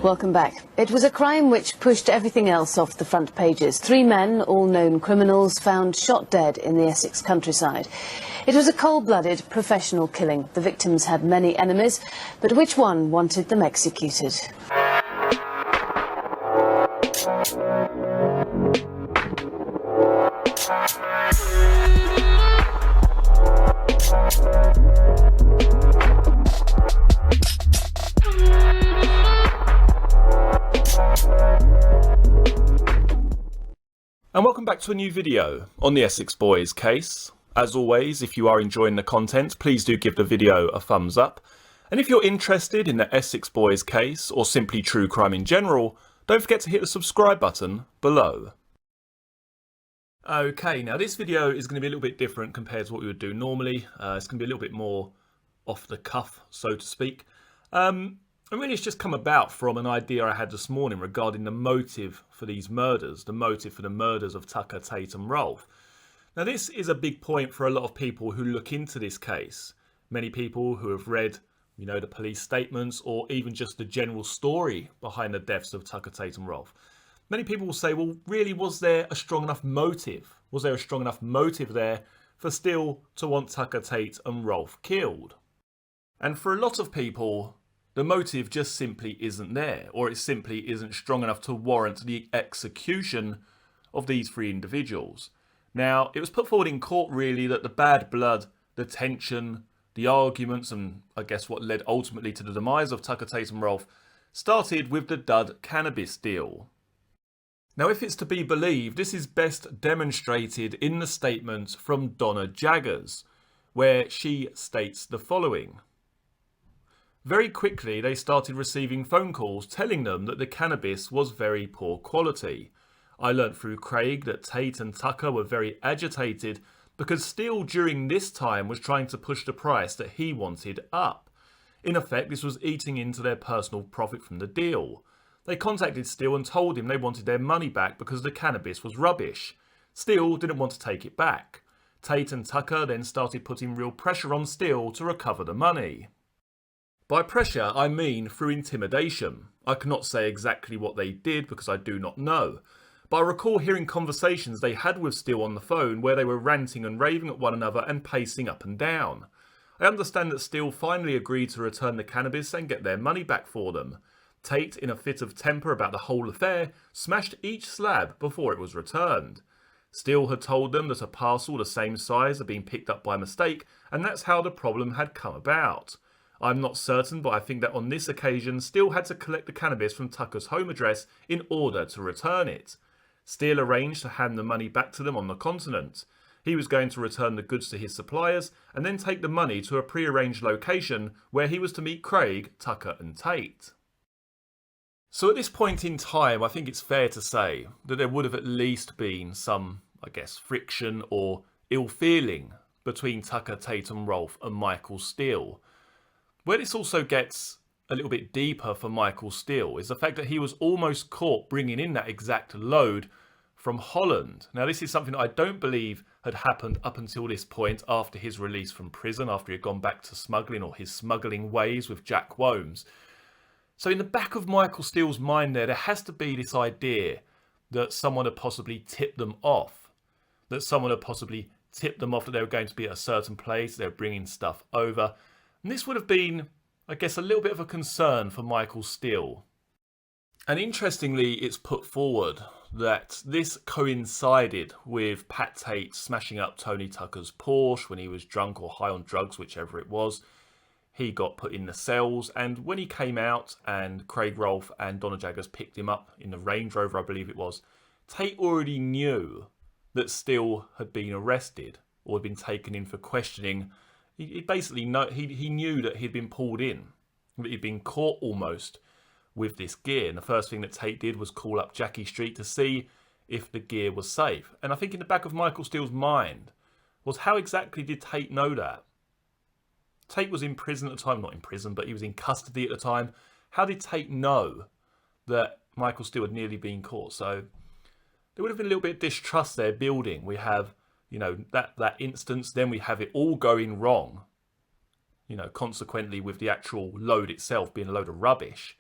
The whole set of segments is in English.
Welcome back. It was a crime which pushed everything else off the front pages. 3 men, all known criminals, found shot dead in the Essex countryside. It was a cold-blooded, professional killing. The victims had many enemies, but which one wanted them executed? And welcome back to a new video on the Essex Boys case. As always, if you are enjoying the content, please do give the video a thumbs up. And if you're interested in the Essex Boys case, or simply true crime in general, don't forget to hit the subscribe button below. Okay, now this video is going to be a little bit different compared to what we would do normally. It's going to be a little bit more off the cuff, so to speak. And really it's just come about from an idea I had this morning regarding the motive for these murders, the motive for the murders of Tucker, Tate and Rolfe. Now this is a big point for a lot of people who look into this case. Many people who have read, the police statements or even just the general story behind the deaths of Tucker, Tate and Rolfe. Many people will say, well, really, was there a strong enough motive? Was there a strong enough motive there for Steele to want Tucker, Tate and Rolfe killed? And for a lot of people, the motive just simply isn't there, or it simply isn't strong enough to warrant the execution of these 3 individuals. Now, it was put forward in court really that the bad blood, the tension, the arguments, and I guess what led ultimately to the demise of Tucker, Tate and Rolfe started with the dud cannabis deal. Now, if it's to be believed, this is best demonstrated in the statement from Donna Jaggers, where she states the following. Very quickly, they started receiving phone calls telling them that the cannabis was very poor quality. I learnt through Craig that Tate and Tucker were very agitated because Steele during this time was trying to push the price that he wanted up. In effect, this was eating into their personal profit from the deal. They contacted Steele and told him they wanted their money back because the cannabis was rubbish. Steele didn't want to take it back. Tate and Tucker then started putting real pressure on Steele to recover the money. By pressure, I mean through intimidation. I cannot say exactly what they did because I do not know. But I recall hearing conversations they had with Steele on the phone where they were ranting and raving at one another and pacing up and down. I understand that Steele finally agreed to return the cannabis and get their money back for them. Tate, in a fit of temper about the whole affair, smashed each slab before it was returned. Steele had told them that a parcel the same size had been picked up by mistake, and that's how the problem had come about. I'm not certain, but I think that on this occasion, Steele had to collect the cannabis from Tucker's home address in order to return it. Steele arranged to hand the money back to them on the continent. He was going to return the goods to his suppliers and then take the money to a pre-arranged location where he was to meet Craig, Tucker and Tate. So at this point in time, I think it's fair to say that there would have at least been some, friction or ill feeling between Tucker, Tate and Rolfe and Michael Steele. Where this also gets a little bit deeper for Michael Steele is the fact that he was almost caught bringing in that exact load from Holland. Now, this is something that I don't believe had happened up until this point after his release from prison, after he had gone back to smuggling or his smuggling ways with Jack Womes. So in the back of Michael Steele's mind there has to be this idea that someone had possibly tipped them off, that they were going to be at a certain place, they were bringing stuff over. And this would have been, a little bit of a concern for Michael Steele. And interestingly, it's put forward that this coincided with Pat Tate smashing up Tony Tucker's Porsche when he was drunk or high on drugs, whichever it was. He got put in the cells, and when he came out and Craig Rolfe and Donna Jaggers picked him up in the Range Rover, I believe it was, Tate already knew that Steele had been arrested or had been taken in for questioning. He basically he knew that he'd been pulled in, that he'd been caught almost with this gear. And the first thing that Tate did was call up Jackie Street to see if the gear was safe. And I think in the back of Michael Steele's mind was, how exactly did Tate know that? Tate was in prison at the time, not in prison, but he was in custody at the time. How did Tate know that Michael Steele had nearly been caught? So there would have been a little bit of distrust there building. We have that instance, then we have it all going wrong, consequently with the actual load itself being a load of rubbish.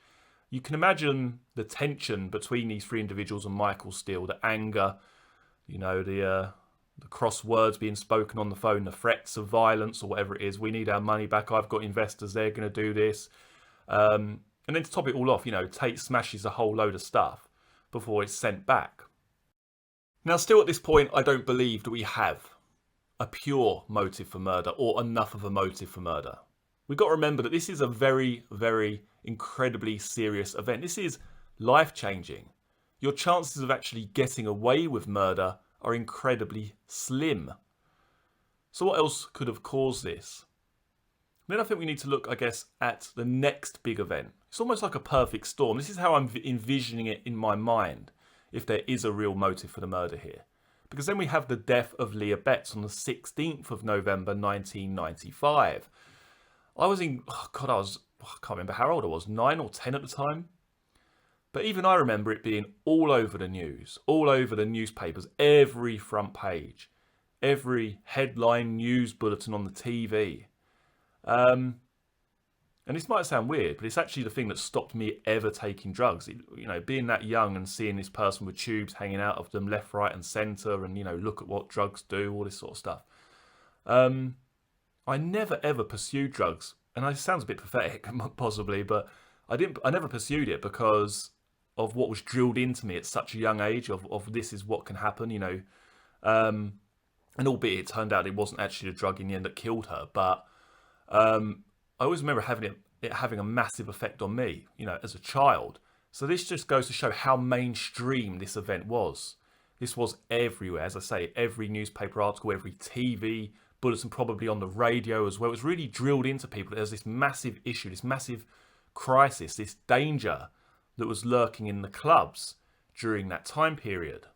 You can imagine the tension between these three individuals and Michael Steele, the anger, the cross words being spoken on the phone, the threats of violence or whatever it is. We need our money back. I've got investors. They're going to do this. And then to top it all off, Tate smashes a whole load of stuff before it's sent back. Now, still at this point, I don't believe that we have a pure motive for murder or enough of a motive for murder. We've got to remember that this is a very, very incredibly serious event. This is life-changing. Your chances of actually getting away with murder are incredibly slim. So what else could have caused this? Then I think we need to look, I guess, at the next big event. It's almost like a perfect storm. This is how I'm envisioning it in my mind, if there is a real motive for the murder here. Because then we have the death of Leah Betts on the 16th of November 1995. I can't remember how old I was, 9 or 10 at the time. But even I remember it being all over the news, all over the newspapers, every front page, every headline news bulletin on the TV. And this might sound weird, but it's actually the thing that stopped me ever taking drugs. Being that young and seeing this person with tubes hanging out of them left, right and centre and, look at what drugs do, all this sort of stuff. I never ever pursued drugs. And it sounds a bit pathetic, possibly, but I never pursued it because of what was drilled into me at such a young age of this is what can happen, and albeit it turned out it wasn't actually the drug in the end that killed her, but I always remember it having a massive effect on me, as a child. So this just goes to show how mainstream this event was. This was everywhere, as I say, every newspaper article, every TV bulletin, probably on the radio as well. It was really drilled into people that there's this massive issue, this massive crisis, this danger that was lurking in the clubs during that time period.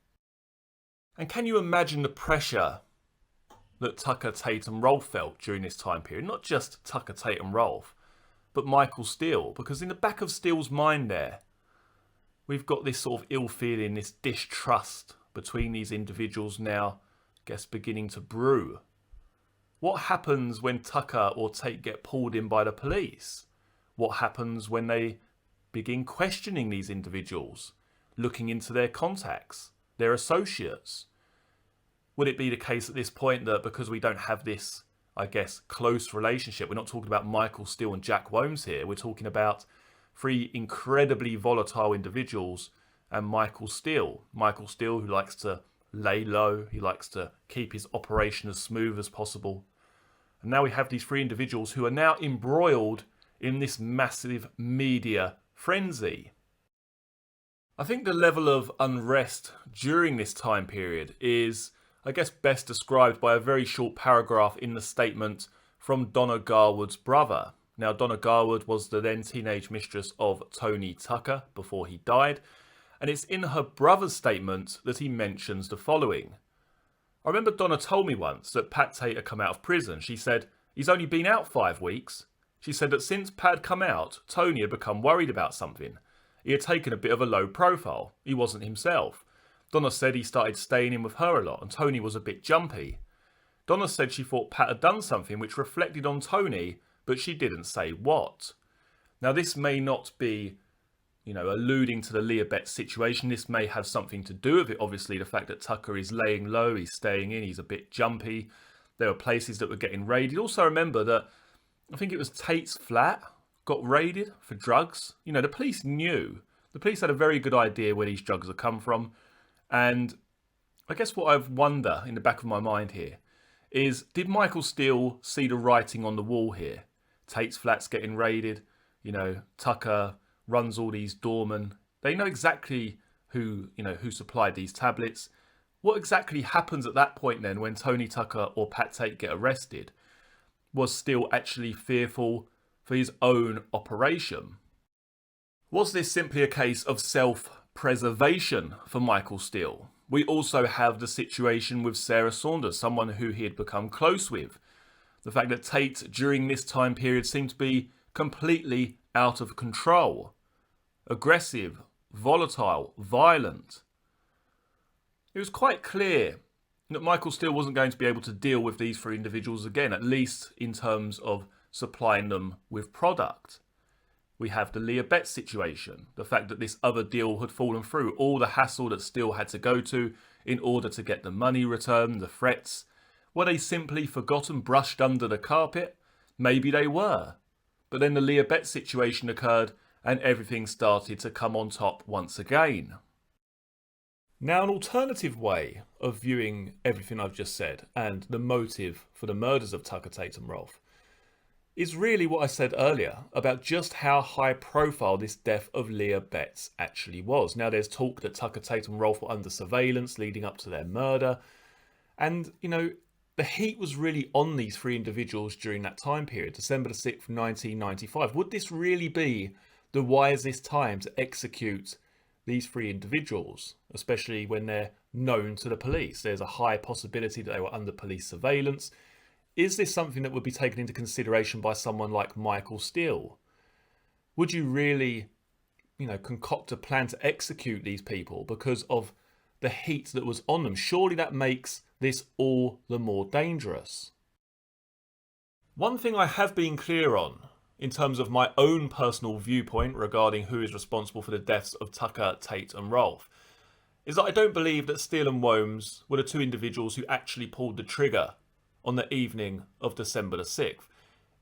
And can you imagine the pressure that Tucker, Tate and Rolfe felt during this time period? Not just Tucker, Tate and Rolfe, but Michael Steele. Because in the back of Steele's mind there, we've got this sort of ill feeling, this distrust between these individuals now, I guess, beginning to brew. What happens when Tucker or Tate get pulled in by the police? What happens when they begin questioning these individuals, looking into their contacts, their associates? Would it be the case at this point that because we don't have this, I guess, close relationship, we're not talking about Michael Steele and Jack Womes here, we're talking about three incredibly volatile individuals and Michael Steele. Michael Steele, who likes to lay low, he likes to keep his operation as smooth as possible. And now we have these three individuals who are now embroiled in this massive media frenzy. I think the level of unrest during this time period is, I guess, best described by a very short paragraph in the statement from Donna Garwood's brother. Now, Donna Garwood was the then teenage mistress of Tony Tucker before he died, and it's in her brother's statement that he mentions the following. I remember Donna told me once that Pat Tate had come out of prison. She said, he's only been out 5 weeks. She said that since Pat had come out, Tony had become worried about something. He had taken a bit of a low profile. He wasn't himself. Donna said he started staying in with her a lot and Tony was a bit jumpy. Donna said she thought Pat had done something which reflected on Tony, but she didn't say what. Now this may not be, alluding to the Leah Betts situation. This may have something to do with it. Obviously, the fact that Tucker is laying low, he's staying in, he's a bit jumpy. There were places that were getting raided. Also remember that I think it was Tate's flat got raided for drugs. The police knew. The police had a very good idea where these drugs had come from. And I guess what I wonder in the back of my mind here is, did Michael Steele see the writing on the wall here? Tate's flat's getting raided. Tucker runs all these doormen. They know exactly who supplied these tablets. What exactly happens at that point then when Tony Tucker or Pat Tate get arrested? Was Steele actually fearful for his own operation? Was this simply a case of self-preservation for Michael Steele? We also have the situation with Sarah Saunders, someone who he had become close with. The fact that Tate during this time period seemed to be completely out of control. Aggressive, volatile, violent. It was quite clear that Michael Steele wasn't going to be able to deal with these three individuals again, at least in terms of supplying them with product. We have the Leah Betts situation, the fact that this other deal had fallen through, all the hassle that Steele had to go to in order to get the money returned, the threats. Were they simply forgotten, brushed under the carpet? Maybe they were. But then the Leah Betts situation occurred and everything started to come on top once again. Now, an alternative way of viewing everything I've just said and the motive for the murders of Tucker, Tate and Rolfe is really what I said earlier about just how high profile this death of Leah Betts actually was. Now, there's talk that Tucker, Tate and Rolfe were under surveillance leading up to their murder. And, the heat was really on these three individuals during that time period, December the 6th, 1995. Would this really be the wisest time to execute these three individuals, especially when they're known to the police? There's a high possibility that they were under police surveillance. Is this something that would be taken into consideration by someone like Michael Steele? Would you really, concoct a plan to execute these people because of the heat that was on them? Surely that makes this all the more dangerous. One thing I have been clear on, in terms of my own personal viewpoint regarding who is responsible for the deaths of Tucker, Tate and Rolfe, is that I don't believe that Steele and Wombs were the two individuals who actually pulled the trigger on the evening of December the 6th.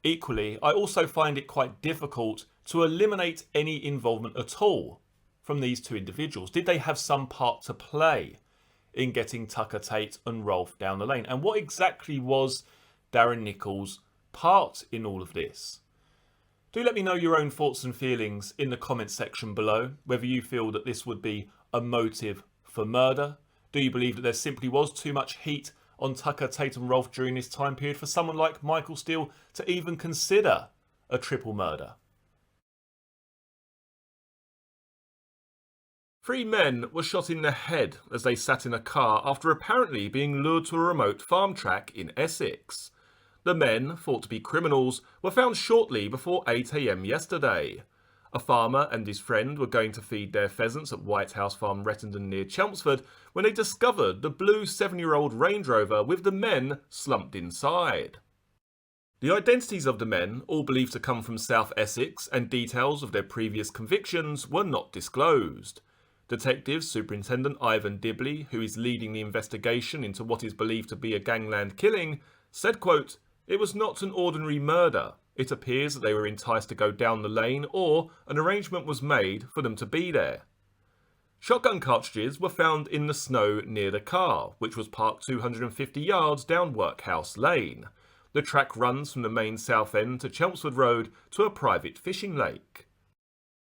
Equally, I also find it quite difficult to eliminate any involvement at all from these two individuals. Did they have some part to play in getting Tucker, Tate and Rolfe down the lane? And what exactly was Darren Nichols' part in all of this? Do let me know your own thoughts and feelings in the comments section below, whether you feel that this would be a motive for murder. Do you believe that there simply was too much heat on Tucker, Tate and Rolfe during this time period for someone like Michael Steele to even consider a triple murder? Three men were shot in the head as they sat in a car after apparently being lured to a remote farm track in Essex. The men, thought to be criminals, were found shortly before 8 AM yesterday. A farmer and his friend were going to feed their pheasants at White House Farm, Rettendon near Chelmsford when they discovered the blue 7-year-old Range Rover with the men slumped inside. The identities of the men, all believed to come from South Essex, and details of their previous convictions were not disclosed. Detective Superintendent Ivan Dibley, who is leading the investigation into what is believed to be a gangland killing, said, quote, "It was not an ordinary murder. It appears that they were enticed to go down the lane or an arrangement was made for them to be there." Shotgun cartridges were found in the snow near the car, which was parked 250 yards down Workhouse Lane. The track runs from the main south end to Chelmsford Road to a private fishing lake.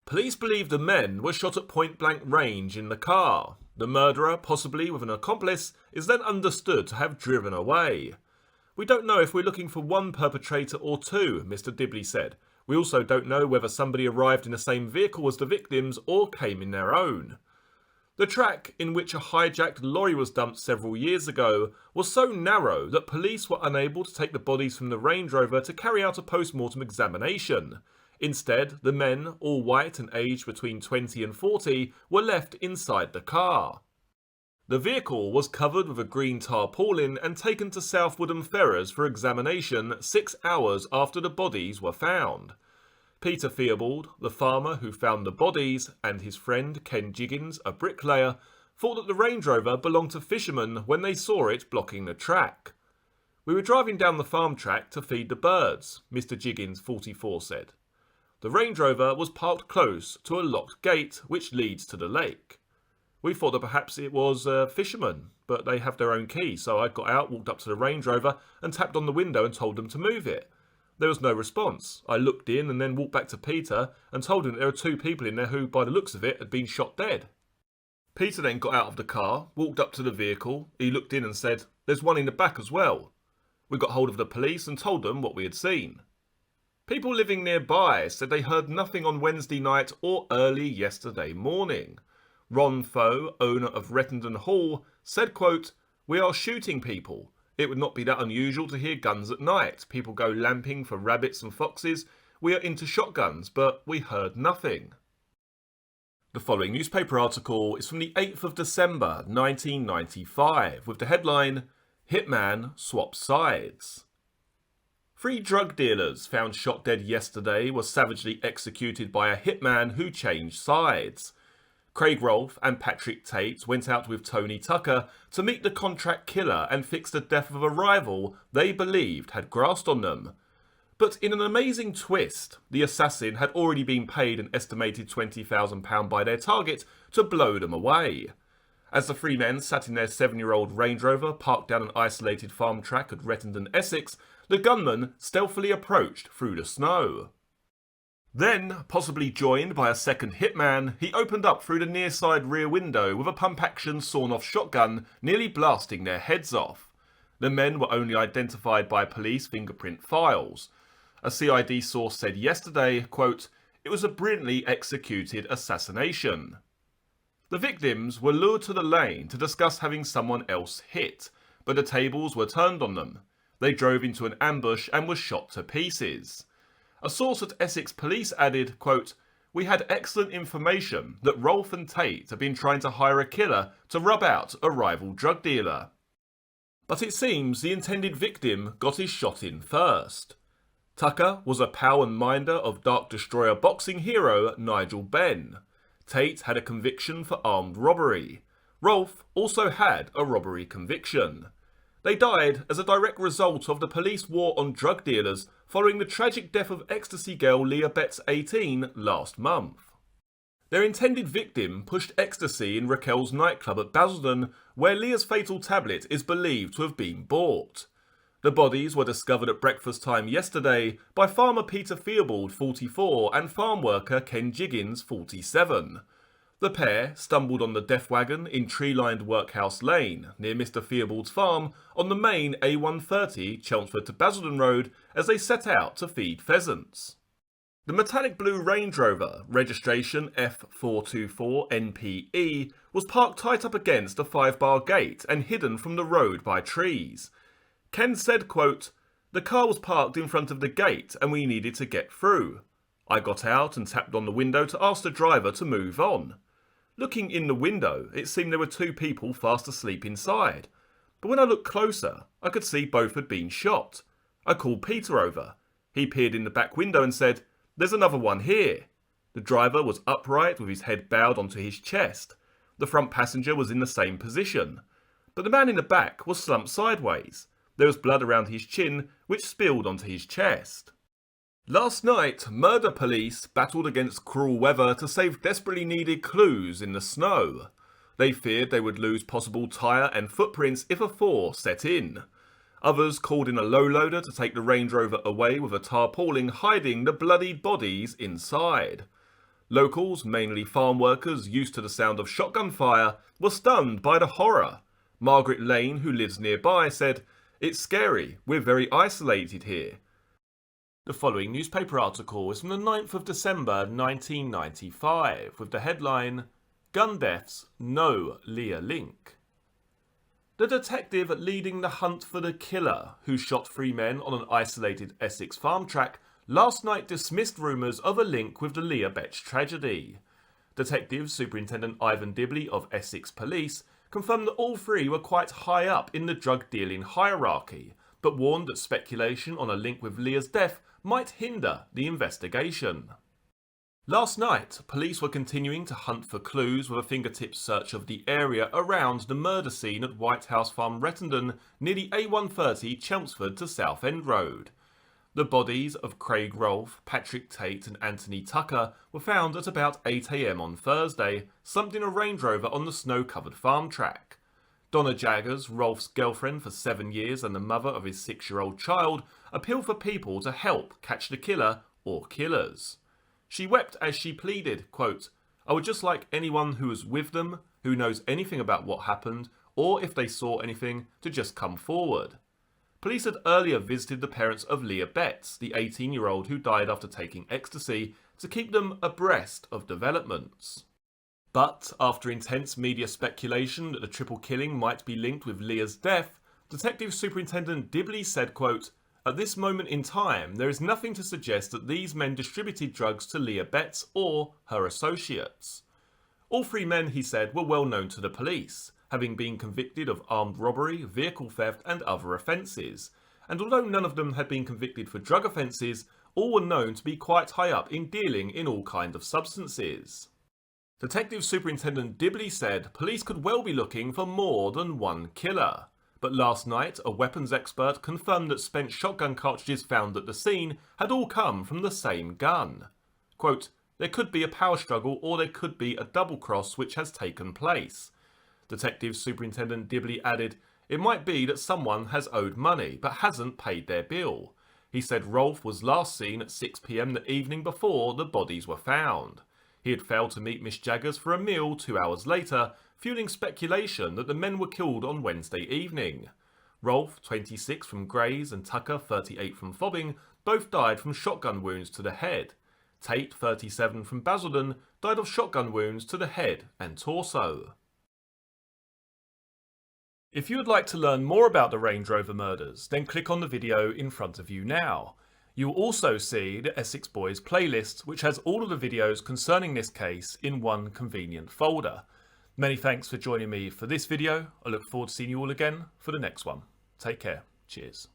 Police believe the men were shot at point-blank range in the car. The murderer, possibly with an accomplice, is then understood to have driven away. "We don't know if we're looking for one perpetrator or two," Mr. Dibley said. "We also don't know whether somebody arrived in the same vehicle as the victims or came in their own." The track in which a hijacked lorry was dumped several years ago was so narrow that police were unable to take the bodies from the Range Rover to carry out a post-mortem examination. Instead, the men, all white and aged between 20 and 40, were left inside the car. The vehicle was covered with a green tarpaulin and taken to South Woodham Ferrers for examination 6 hours after the bodies were found. Peter Theobald, the farmer who found the bodies, and his friend Ken Jiggins, a bricklayer, thought that the Range Rover belonged to fishermen when they saw it blocking the track. "We were driving down the farm track to feed the birds," Mr. Jiggins, 44, said. "The Range Rover was parked close to a locked gate which leads to the lake. We thought that perhaps it was fishermen, but they have their own key, so I got out, walked up to the Range Rover and tapped on the window and told them to move it. There was no response. I looked in and then walked back to Peter and told him that there were two people in there who, by the looks of it, had been shot dead. Peter then got out of the car, walked up to the vehicle. He looked in and said, 'There's one in the back as well.' We got hold of the police and told them what we had seen. People living nearby said they heard nothing on Wednesday night or early yesterday morning. Ron Foe, owner of Rettendon Hall, said, quote, 'We are shooting people. It would not be that unusual to hear guns at night. People go lamping for rabbits and foxes. We are into shotguns, but we heard nothing.' The following newspaper article is from the 8th of December 1995 with the headline, 'Hitman Swaps Sides.' Three drug dealers found shot dead yesterday were savagely executed by a hitman who changed sides. Craig Rolfe and Patrick Tate went out with Tony Tucker to meet the contract killer and fix the death of a rival they believed had grasped on them. But in an amazing twist, the assassin had already been paid an estimated £20,000 by their target to blow them away. As the three men sat in their 7-year-old Range Rover parked down an isolated farm track at Rettendon Essex, the gunman stealthily approached through the snow. Then, possibly joined by a second hitman, he opened up through the near side rear window with a pump-action sawn-off shotgun, nearly blasting their heads off. The men were only identified by police fingerprint files. A CID source said yesterday, quote, "It was a brilliantly executed assassination." The victims were lured to the lane to discuss having someone else hit, but the tables were turned on them. They drove into an ambush and were shot to pieces. A source at Essex Police added, quote, "We had excellent information that Rolfe and Tate had been trying to hire a killer to rub out a rival drug dealer. But it seems the intended victim got his shot in first." Tucker was a pal and minder of Dark Destroyer boxing hero Nigel Benn. Tate had a conviction for armed robbery. Rolfe also had a robbery conviction. They died as a direct result of the police war on drug dealers following the tragic death of ecstasy girl Leah Betts, 18, last month. Their intended victim pushed ecstasy in Raquel's nightclub at Basildon, where Leah's fatal tablet is believed to have been bought. The bodies were discovered at breakfast time yesterday by farmer Peter Theobald, 44, and farm worker Ken Jiggins, 47. The pair stumbled on the death wagon in tree-lined Workhouse Lane, near Mr Theobald's farm, on the main A130 Chelmsford to Basildon Road as they set out to feed pheasants. The metallic blue Range Rover, registration F424NPE, was parked tight up against a 5-bar gate and hidden from the road by trees. Ken said, quote, "The car was parked in front of the gate and we needed to get through. I got out and tapped on the window to ask the driver to move on. Looking in the window, it seemed there were two people fast asleep inside. But when I looked closer, I could see both had been shot. I called Peter over. He peered in the back window and said, 'There's another one here.' The driver was upright with his head bowed onto his chest. The front passenger was in the same position. But the man in the back was slumped sideways. There was blood around his chin, which spilled onto his chest." Last night, murder police battled against cruel weather to save desperately needed clues in the snow. They feared they would lose possible tyre and footprints if a thaw set in. Others called in a low loader to take the Range Rover away with a tarpaulin hiding the bloodied bodies inside. Locals, mainly farm workers used to the sound of shotgun fire, were stunned by the horror. Margaret Lane, who lives nearby, said, "It's scary, we're very isolated here." The following newspaper article is from the 9th of December 1995 with the headline, "Gun Deaths, No Leah Link." The detective leading the hunt for the killer who shot 3 men on an isolated Essex farm track last night dismissed rumours of a link with the Leah Betts tragedy. Detective Superintendent Ivan Dibley of Essex Police confirmed that all 3 were quite high up in the drug dealing hierarchy, but warned that speculation on a link with Leah's death might hinder the investigation. Last night, police were continuing to hunt for clues with a fingertip search of the area around the murder scene at White House Farm Rettendon near the A130 Chelmsford to Southend Road. The bodies of Craig Rolfe, Patrick Tate and Anthony Tucker were found at about 8 AM on Thursday, slumped in a Range Rover on the snow-covered farm track. Donna Jaggers, Rolfe's girlfriend for 7 years and the mother of his 6-year-old child, appealed for people to help catch the killer or killers. She wept as she pleaded, quote, "I would just like anyone who was with them, who knows anything about what happened, or if they saw anything, to just come forward." Police had earlier visited the parents of Leah Betts, the 18-year-old who died after taking ecstasy, to keep them abreast of developments. But after intense media speculation that the triple killing might be linked with Leah's death, Detective Superintendent Dibley said, quote, "At this moment in time, there is nothing to suggest that these men distributed drugs to Leah Betts or her associates." All 3 men, he said, were well known to the police, having been convicted of armed robbery, vehicle theft and other offences, and although none of them had been convicted for drug offences, all were known to be quite high up in dealing in all kinds of substances. Detective Superintendent Dibley said police could well be looking for more than one killer. But last night, a weapons expert confirmed that spent shotgun cartridges found at the scene had all come from the same gun. Quote, "There could be a power struggle or there could be a double cross which has taken place." Detective Superintendent Dibley added, "It might be that someone has owed money but hasn't paid their bill." He said Rolfe was last seen at 6 p.m. the evening before the bodies were found. He had failed to meet Miss Jaggers for a meal 2 hours later, fueling speculation that the men were killed on Wednesday evening. Rolfe, 26 from Grays, and Tucker, 38 from Fobbing, both died from shotgun wounds to the head. Tate, 37 from Basildon, died of shotgun wounds to the head and torso. If you would like to learn more about the Range Rover murders, then click on the video in front of you now. You will also see the Essex Boys playlist, which has all of the videos concerning this case in one convenient folder. Many thanks for joining me for this video. I look forward to seeing you all again for the next one. Take care. Cheers.